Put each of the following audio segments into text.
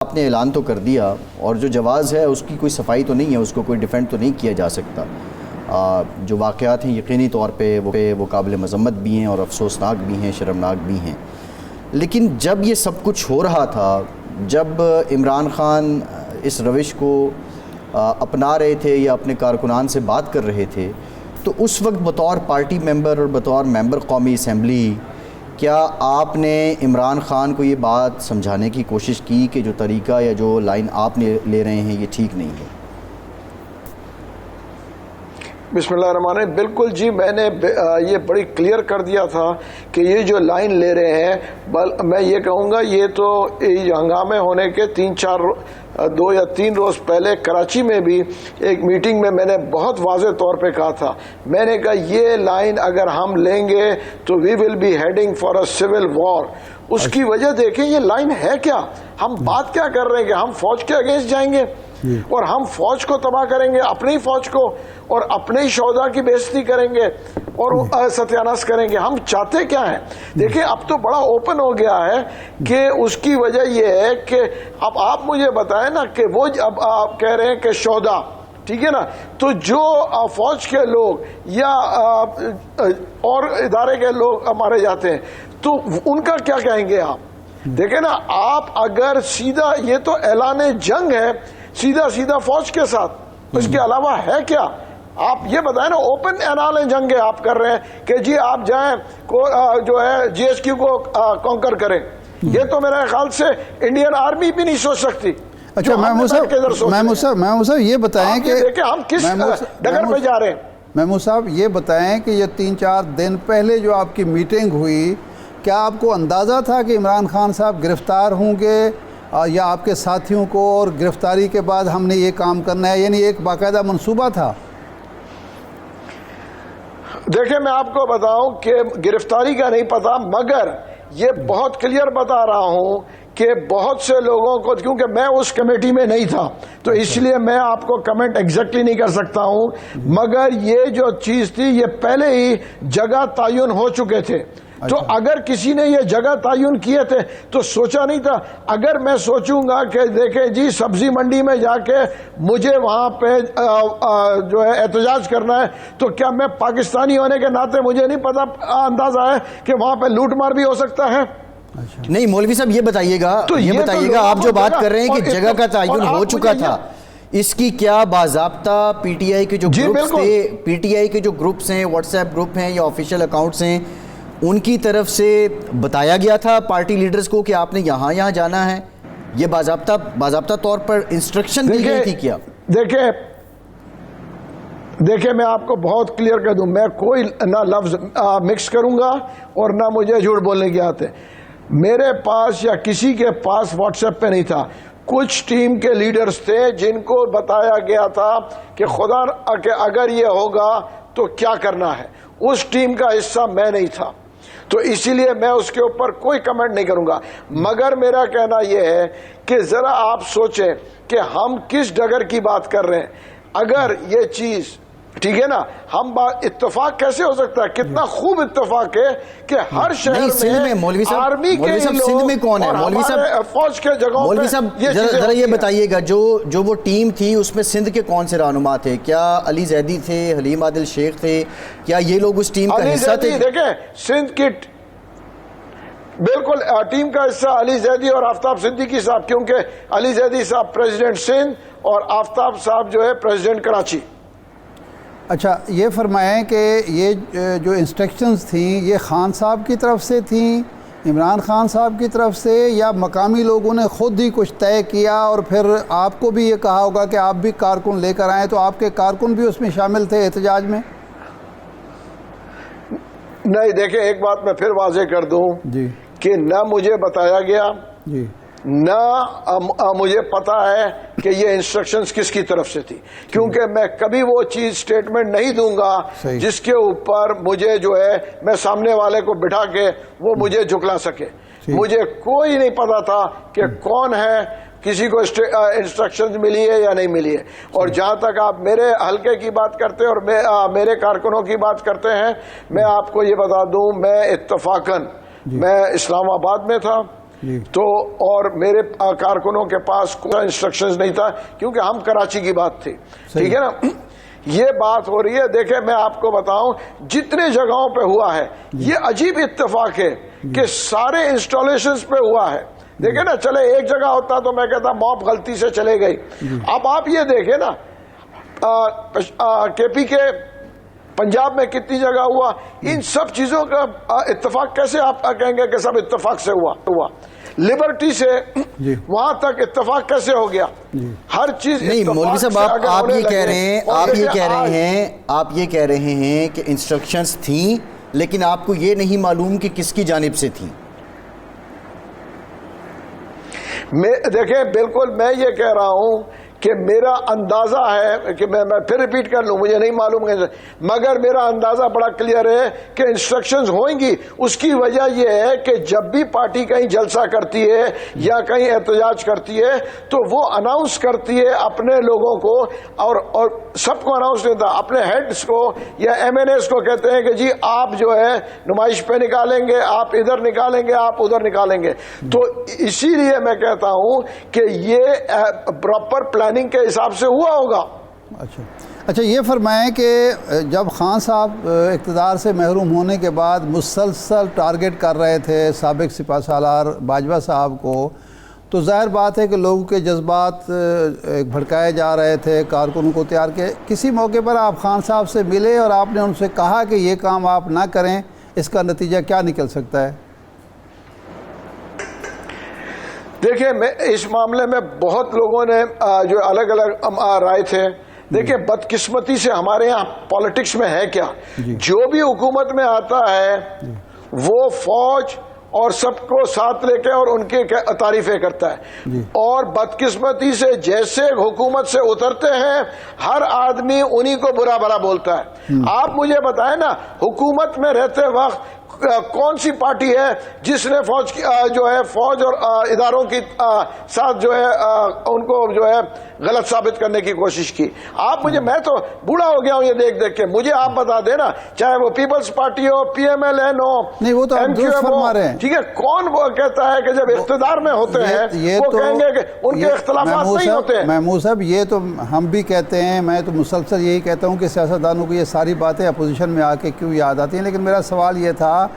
آپ نے اعلان تو کر دیا اور جو جواز ہے اس کی کوئی صفائی تو نہیں ہے، اس کو کوئی ڈیفینڈ تو نہیں کیا جا سکتا۔ جو واقعات ہیں یقینی طور پہ وہ قابل مذمت بھی ہیں اور افسوسناک بھی ہیں، شرمناک بھی ہیں، لیکن جب یہ سب کچھ ہو رہا تھا، جب عمران خان اس روش کو اپنا رہے تھے یا اپنے کارکنان سے بات کر رہے تھے، تو اس وقت بطور پارٹی ممبر اور بطور ممبر قومی اسمبلی کیا آپ نے عمران خان کو یہ بات سمجھانے کی کوشش کی کہ جو طریقہ یا جو لائن آپ لے رہے ہیں یہ ٹھیک نہیں ہے؟ بسم اللہ الرحمن الرحیم۔ بالکل جی، میں نے یہ بڑی کلیئر کر دیا تھا کہ یہ جو لائن لے رہے ہیں، میں یہ کہوں گا یہ تو ہنگامے ہونے کے 2 یا 3 روز پہلے کراچی میں بھی ایک میٹنگ میں نے بہت واضح طور پہ کہا تھا، میں نے کہا یہ لائن اگر ہم لیں گے تو we will be heading for a civil war. اس کی وجہ دیکھیں یہ لائن ہے کیا، ہم بات کیا کر رہے ہیں کہ ہم فوج کے اگینسٹ جائیں گے اور ہم فوج کو تباہ کریں گے، اپنی فوج کو، اور اپنے ہی شہداء کی بے عزتی کریں گے اور ستیاناش کریں گے۔ ہم چاہتے کیا ہیں؟ دیکھیں اب تو بڑا اوپن ہو گیا ہے کہ اس کی وجہ یہ ہے کہ اب آپ مجھے بتائیں نا کہ وہ اب آپ کہہ رہے ہیں کہ شہداء، ٹھیک ہے نا، تو جو فوج کے لوگ یا اور ادارے کے لوگ مارے جاتے ہیں تو ان کا کیا کہیں گے آپ؟ دیکھیں نا، آپ اگر سیدھا، یہ تو اعلان جنگ ہے سیدھا فوج کے ساتھ، اس کے علاوہ ہے کیا؟ آپ یہ بتائیں نا، اوپن اعلان جنگ آپ کر رہے ہیں کہ جی آپ جائیں جو ہے جی ایس کیو کو کانکر کریں۔ یہ تو میرے خیال سے انڈین آرمی بھی نہیں سوچ سکتی۔ اچھا محمود صاحب یہ بتائیں کہ ہم کس ڈگر پہ جا رہے ہیں؟ محمود صاحب یہ بتائیں کہ یہ 3-4 دن پہلے جو آپ کی میٹنگ ہوئی، کیا آپ کو اندازہ تھا کہ عمران خان صاحب گرفتار ہوں گے یا آپ کے ساتھیوں کو، اور گرفتاری کے بعد ہم نے یہ کام کرنا ہے، یعنی ایک باقاعدہ منصوبہ تھا؟ دیکھیں میں آپ کو بتاؤں کہ گرفتاری کا نہیں پتا، مگر یہ بہت کلیئر بتا رہا ہوں کہ بہت سے لوگوں کو، کیونکہ میں اس کمیٹی میں نہیں تھا تو اس لیے میں آپ کو کمنٹ ایگزیکٹلی نہیں کر سکتا ہوں، مگر یہ جو چیز تھی یہ پہلے ہی جگہ تعین ہو چکے تھے۔ تو اگر کسی نے یہ جگہ تعین کیے تھے تو سوچا نہیں تھا؟ اگر میں سوچوں گا کہ دیکھیں جی سبزی منڈی میں جا کے مجھے وہاں پہ جو ہے احتجاج کرنا ہے، تو کیا میں پاکستانی ہونے کے ناطے مجھے نہیں پتا اندازہ ہے کہ وہاں پہ لوٹ مار بھی ہو سکتا ہے؟ نہیں مولوی صاحب یہ بتائیے گا آپ جو بات کر رہے ہیں کہ جگہ کا تعین ہو چکا تھا، اس کی کیا باضابطہ پی ٹی آئی کے جو گروپس تھے، پی ٹی آئی کے جو گروپس ہیں، واٹس ایپ گروپ ہیں یا آفیشیل اکاؤنٹس ہیں، ان کی طرف سے بتایا گیا تھا پارٹی لیڈرز کو کہ آپ نے یہاں جانا ہے؟ یہ باضابطہ طور پر انسٹرکشن دی گئی تھی کیا؟ دیکھیں میں آپ کو بہت کلیئر کر دوں، میں کوئی نہ لفظ مکس کروں گا اور نہ مجھے جھوٹ بولنے کی آتے۔ میرے پاس یا کسی کے پاس واٹس ایپ پہ نہیں تھا، کچھ ٹیم کے لیڈرز تھے جن کو بتایا گیا تھا کہ خدا کہ اگر یہ ہوگا تو کیا کرنا ہے۔ اس ٹیم کا حصہ میں نہیں تھا، تو اسی لیے میں اس کے اوپر کوئی کمنٹ نہیں کروں گا، مگر میرا کہنا یہ ہے کہ ذرا آپ سوچیں کہ ہم کس ڈگر کی بات کر رہے ہیں۔ اگر یہ چیز ٹھیک ہے نا، ہم اتفاق کیسے ہو سکتا ہے؟ کتنا خوب اتفاق ہے کہ ہر شہر میں آرمی کے سندھ میں کون ہے؟ مولوی صاحب فوج کے جگہوں مولوی صاحب ذرا یہ بتائیے گا، جو وہ ٹیم تھی اس میں سندھ کے کون سے رہنما تھے؟ کیا علی زیدی تھے، حلیم عادل شیخ تھے، کیا یہ لوگ اس ٹیم کا حصہ تھے؟ دیکھیں سندھ کی بالکل ٹیم کا حصہ علی زیدی اور آفتاب صدیقی صاحب، کیونکہ علی زیدی صاحب پریزیڈنٹ سندھ اور آفتاب صاحب جو ہے پریزیڈنٹ کراچی۔ اچھا یہ فرمائیں کہ یہ جو انسٹرکشنز تھیں یہ خان صاحب کی طرف سے تھیں، عمران خان صاحب کی طرف سے، یا مقامی لوگوں نے خود ہی کچھ طے کیا اور پھر آپ کو بھی یہ کہا ہوگا کہ آپ بھی کارکن لے کر آئیں، تو آپ کے کارکن بھی اس میں شامل تھے احتجاج میں؟ نہیں دیکھیں ایک بات میں پھر واضح کر دوں جی کہ نہ مجھے بتایا گیا، جی نہ مجھے پتا ہے کہ یہ انسٹرکشنز کس کی طرف سے تھی، کیونکہ میں کبھی وہ چیز سٹیٹمنٹ نہیں دوں گا جس کے اوپر مجھے جو ہے میں سامنے والے کو بٹھا کے وہ مجھے جھکلا سکے۔ مجھے کوئی نہیں پتا تھا کہ کون ہے، کسی کو انسٹرکشنز ملی ہے یا نہیں ملی ہے۔ اور جہاں تک آپ میرے حلقے کی بات کرتے ہیں اور میرے کارکنوں کی بات کرتے ہیں، میں آپ کو یہ بتا دوں، میں اتفاقاً میں اسلام آباد میں تھا، تو اور میرے کارکنوں کے پاس کوئی انسٹرکشنز نہیں تھا کیونکہ ہم کراچی کی بات تھی، ٹھیک ہے نا. یہ بات ہو رہی ہے. دیکھیں میں آپ کو بتاؤں جتنے جگہوں پہ ہوا ہے یہ عجیب اتفاق ہے کہ سارے انسٹالیشنز پہ ہوا ہے. دیکھیں نا، چلے ایک جگہ ہوتا تو میں کہتا موب غلطی سے چلے گئی. اب آپ یہ دیکھیں نا کے پی کے پنجاب میں کتنی جگہ ہوا. ان سب چیزوں کا اتفاق کیسے آپ کہیں گے کہ سب اتفاق سے ہوا؟ لبرٹی سے وہاں تک اتفاق کیسے ہو گیا؟ ہر چیز نہیں مولوی صاحب، آپ یہ کہہ رہے ہیں آپ یہ کہہ رہے ہیں کہ انسٹرکشنز تھیں لیکن آپ کو یہ نہیں معلوم کہ کس کی جانب سے تھیں. دیکھیں بالکل میں یہ کہہ رہا ہوں کہ میرا اندازہ ہے کہ میں پھر ریپیٹ کر لوں، مجھے نہیں معلوم مگر میرا اندازہ بڑا کلیئر ہے کہ انسٹرکشنز ہوئیں گی. اس کی وجہ یہ ہے کہ جب بھی پارٹی کہیں جلسہ کرتی ہے یا کہیں احتجاج کرتی ہے تو وہ اناؤنس کرتی ہے اپنے لوگوں کو، اور سب کو اناؤنس دیتا، اپنے ہیڈز کو یا ایم این ایز کو کہتے ہیں کہ جی آپ جو ہے نمائش پہ نکالیں گے، آپ ادھر نکالیں گے، آپ ادھر نکالیں گے. تو اسی لیے میں کہتا ہوں کہ یہ پراپر پلاننگ کے حساب سے ہوا ہوگا. اچھا یہ فرمائیں کہ جب خان صاحب اقتدار سے محروم ہونے کے بعد مسلسل ٹارگٹ کر رہے تھے سابق سپہ سالار باجوہ صاحب کو، تو ظاہر بات ہے کہ لوگوں کے جذبات بھڑکائے جا رہے تھے، کارکنوں کو تیار کیا. کسی موقع پر آپ خان صاحب سے ملے اور آپ نے ان سے کہا کہ یہ کام آپ نہ کریں، اس کا نتیجہ کیا نکل سکتا ہے؟ دیکھیں میں اس معاملے میں بہت لوگوں نے جو الگ الگ رائے تھے. دیکھیں بدقسمتی سے ہمارے یہاں پالیٹکس میں ہے کیا، جو بھی حکومت میں آتا ہے وہ فوج اور سب کو ساتھ لے کے اور ان کی تعریفیں کرتا ہے، اور بدقسمتی سے جیسے حکومت سے اترتے ہیں ہر آدمی انہی کو برا بھلا بولتا ہے. آپ مجھے بتائیں نا، حکومت میں رہتے وقت کون سی پارٹی ہے جس نے فوج اور اداروں کی ساتھ جو ہے ان کو جو ہے غلط ثابت کرنے کی کوشش کی؟ آپ مجھے، میں تو بوڑھا ہو گیا ہوں یہ دیکھ دیکھ کے، مجھے آپ بتا دینا، چاہے وہ پیپلز پارٹی ہو، پی ایم ایل این ہو، نہیں وہ تو ایم کیو ایم ہو، ٹھیک ہے، کون وہ کہتا ہے کہ جب اقتدار میں ہوتے ہیں وہ کہیں گے کہ ان کے اختلافات نہیں ہوتے ہیں؟ محمود صاحب یہ تو ہم بھی کہتے ہیں، میں تو مسلسل یہی کہتا ہوں کہ سیاستدانوں کو یہ ساری باتیں اپوزیشن میں آ کے کیوں یاد آتی ہیں. لیکن میرا سوال یہ تھا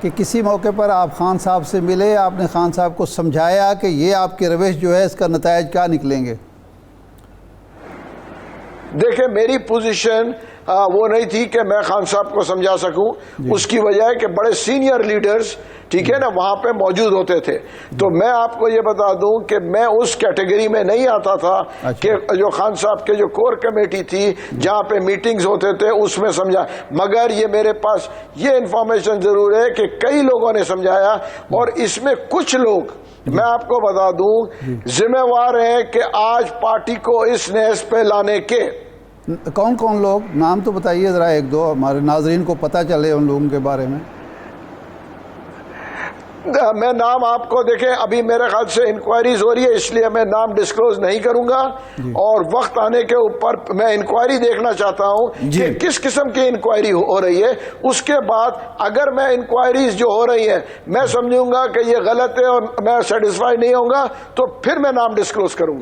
کہ کسی موقع پر آپ خان صاحب سے ملے، آپ نے خان صاحب کو سمجھایا کہ یہ آپ کی روش جو ہے اس کا نتائج کیا نکلیں گے؟ دیکھیں میری پوزیشن وہ نہیں تھی کہ میں خان صاحب کو سمجھا سکوں. اس کی وجہ ہے کہ بڑے سینئر لیڈرز ٹھیک ہے نا وہاں پہ موجود ہوتے تھے. تو میں آپ کو یہ بتا دوں کہ میں اس کیٹیگری میں نہیں آتا تھا کہ جو خان صاحب کے جو کور کمیٹی تھی جہاں پہ میٹنگز ہوتے تھے اس میں سمجھا. مگر یہ میرے پاس یہ انفارمیشن ضرور ہے کہ کئی لوگوں نے سمجھایا، اور اس میں کچھ لوگ میں آپ کو بتا دوں ذمہ وار ہیں کہ آج پارٹی کو اس نیز پہ لانے کے. کون کون لوگ؟ نام تو بتائیے ذرا ایک دو، ہمارے ناظرین کو پتہ چلے ان لوگوں کے بارے میں. میں نام آپ کو دیکھیں، ابھی میرے خیال سے انکوائریز ہو رہی ہے اس لیے میں نام ڈسکلوز نہیں کروں گا، اور وقت آنے کے اوپر میں انکوائری دیکھنا چاہتا ہوں کہ کس قسم کی انکوائری ہو رہی ہے. اس کے بعد اگر میں انکوائریز جو ہو رہی ہیں میں سمجھوں گا کہ یہ غلط ہے اور میں سیٹسفائی نہیں ہوں گا تو پھر میں نام ڈسکلوز کروں گا.